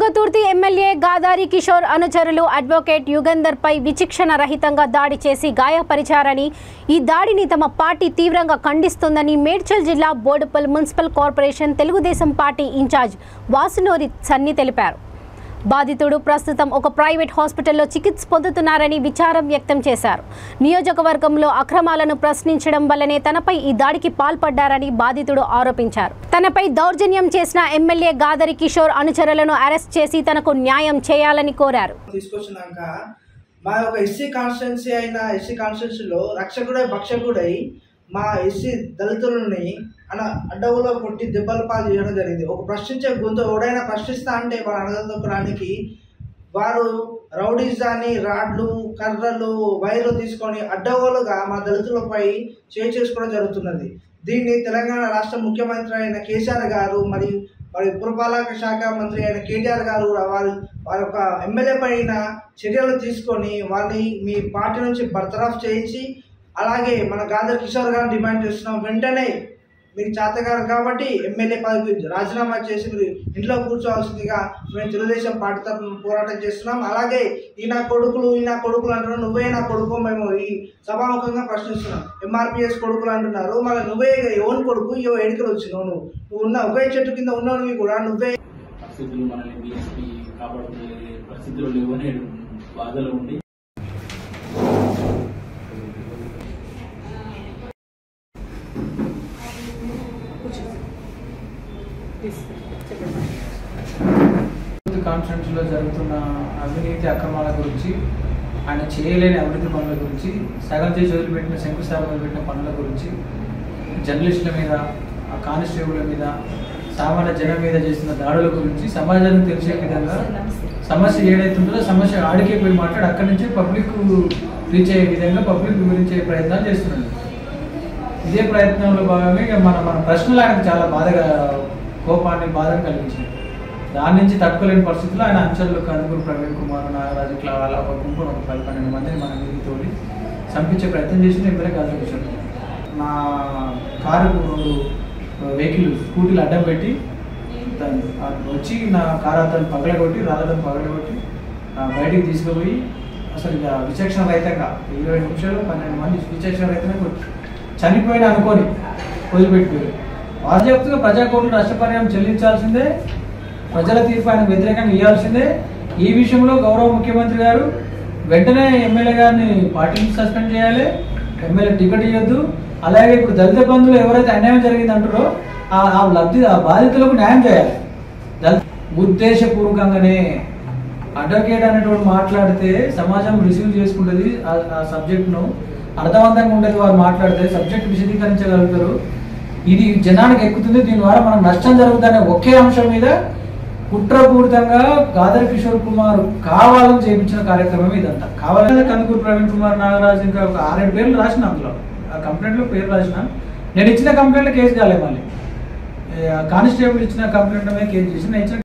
Thungathurthi MLA Gadari Kishore అనుచరులు advocate Yugandhar పై విచక్షణ రహితంగా దాడి చేసి గాయపరిచారని, ఈ దాడిని తమ పార్టీ తీవ్రంగా ఖండిస్తుందని మేడ్చల్ జిల్లా Boduppal municipal corporation Telugu Desam party incharge Vasunuri Sunny తెలిపారు. బాధితుడు ప్రస్తుతం ఒక ప్రైవేట్ హాస్పిటల్లో చికిత్స పొందుతున్నారని విచారం వ్యక్తం చేశారు. నియోజకవర్గంలో అక్రమాలను ప్రశ్నించడం వల్లనే తనపై ఈ దాడికి పాల్పడ్డారని బాధితుడు ఆరోపించారు. తనపై దౌర్జన్యం చేసిన ఎమ్మెల్యే గాదారి కిషోర్ అనుచరులను అరెస్ట్ చేసి తనకు న్యాయం చేయాలని కోరారు. మా యొక్క ఎస్సీ కాన్స్టిట్యున్సీ అయిన ఎస్సీ కాన్స్టిట్యున్సీలో రక్షకుడై భక్షకుడై మా ఎస్సీ దళితులని అడ్డవులో కొట్టి దెబ్బల పాలు చేయడం జరిగింది. ఒక ప్రశ్నించే గొంతు ఎవడైనా ప్రశ్నిస్తా అంటే వాళ్ళ అడగదొక్కడానికి వారు రౌడీజాన్ని రాడ్లు కర్రలు వైర్లు తీసుకొని అడ్డగోలుగా మా దళితులపై చేసుకోవడం జరుగుతున్నది. దీన్ని తెలంగాణ రాష్ట్ర ముఖ్యమంత్రి అయిన కేసీఆర్ గారు మరి పురపాలక శాఖ మంత్రి అయిన కేటీఆర్ గారు వారి యొక్క ఎమ్మెల్యే పైన చర్యలు తీసుకొని వాళ్ళని మీ పార్టీ నుంచి బర్తరఫ్ చేయించి, అలాగే మన గాదారి కిషోర్ గారిని డిమాండ్ చేస్తున్నాం. వెంటనే మీకు చేతగారు కాబట్టి ఎమ్మెల్యే పదవికి రాజీనామా చేసి మీరు ఇంట్లో కూర్చోవాల్సిందిగా మేము తెలుగుదేశం పార్టీ తరఫున పోరాటం చేస్తున్నాం. అలాగే ఈ నా కొడుకులు అంటున్నారు. నువ్వే నా కొడుకు మేము ఈ సభాముఖంగా ప్రశ్నిస్తున్నాం. ఎంఆర్పిఎస్ కొడుకులు అంటున్నారు. మళ్ళీ నువ్వే ఎవరి కొడుకు ఇవో ఎడికలు వచ్చినావు. నువ్వు ఉన్న ఒకే చెట్టు కింద ఉన్నవి కూడా నువ్వే. పరిస్థితులు మనల్ని బీఎస్పీ కాపాడుకునే పరిస్థితులు లేవనే బాధలు ఉండి కాన్ఫరెన్స్లో జరుగుతున్న అవినీతి అక్రమాల గురించి, ఆయన చేయలేని అభివృద్ధి పనుల గురించి, సగం చేసి వదిలిపెట్టిన శంకుస్థాపన వదిలిపెట్టిన పనుల గురించి, జర్నలిస్టుల మీద, కానిస్టేబుల్ మీద, సామాన్య జనం మీద చేసిన దాడుల గురించి సమాజానికి తెలిసే విధంగా సమస్య ఏదైతుందో సమస్య ఆడికే పోయి మాట్లాడి అక్కడి నుంచి పబ్లిక్ రీచ్ అయ్యే విధంగా పబ్లిక్ వివరించే ప్రయత్నాలు చేస్తున్నాడు. ఇదే ప్రయత్నంలో భాగంగా మన ప్రశ్నలు ఆయనకు చాలా కోపాన్ని బాధను కలిగించింది. దాని నుంచి తట్టుకోలేని పరిస్థితుల్లో ఆయన అంచెల్లో కందుకూరు ప్రవీణ్ కుమార్, నాగరాజు ఇట్లా అలా ఒక గుంపు 10-12 మందిని మన మీదకి తోడి చంపించే ప్రయత్నం చేసింది ఎమ్మెల్యే గాదారి కిషోర్. నా కారు 2 వెహికల్ స్కూటీలు అడ్డం పెట్టి వచ్చి నా కారు అతను పగలగొట్టి రాళ్ళను పగలగొట్టి బయటికి తీసుకుపోయి అసలు ఇక విచక్షణ రహితంగా 20 నిమిషాలు 12 మంది విచక్షణ రహితంగా కొట్టి చనిపోయిన అనుకొని వదిలిపెట్టిపోయారు. వాళ్ళు చెప్తూ ప్రజాకోర్టులు నష్టపరిహారం చెల్లించాల్సిందే, ప్రజల తీర్పు ఆయన వ్యతిరేకంగా ఇవ్వాల్సిందే. ఈ విషయంలో గౌరవ ముఖ్యమంత్రి గారు వెంటనే ఎమ్మెల్యే గారిని పార్టీ నుంచి సస్పెండ్ చేయాలి, ఎమ్మెల్యే టికెట్ ఇవ్వద్దు. అలాగే ఇప్పుడు దళిత బంధువులు ఎవరైతే అన్యాయం జరిగింది అంటారో ఆ బాధితులకు న్యాయం చేయాలి. ఉద్దేశపూర్వకంగానే అడ్వకేట్ అనేటువంటి మాట్లాడితే సమాజం రిసీవ్ చేసుకుంటుంది, ఆ సబ్జెక్ట్ను అర్థవంతంగా ఉంటుంది. వారు మాట్లాడితే సబ్జెక్ట్ విశదీకరించగలుగుతారు. ఇది జనానికి ఎక్కుతుంది, దీని ద్వారా మనకు నష్టం జరుగుతుందనే ఒకే అంశం మీద కుట్రపూరితంగా గాదారి కిషోర్ కుమార్ కావాలని చేయించిన కార్యక్రమం ఇదంతా. కావాలని కందుకూరు ప్రవీణ్ కుమార్, నాగరాజు ఇంకా ఒక 6-7 పేర్లు రాసిన, అందులో ఆ కంప్లైంట్లో పేరు రాసిన. నేను ఇచ్చిన కంప్లైంట్లో కేసు కాలేదు, మళ్ళీ కానిస్టేబుల్ ఇచ్చిన కంప్లైంట్ మీద కేసు చేసి నేను ఇచ్చిన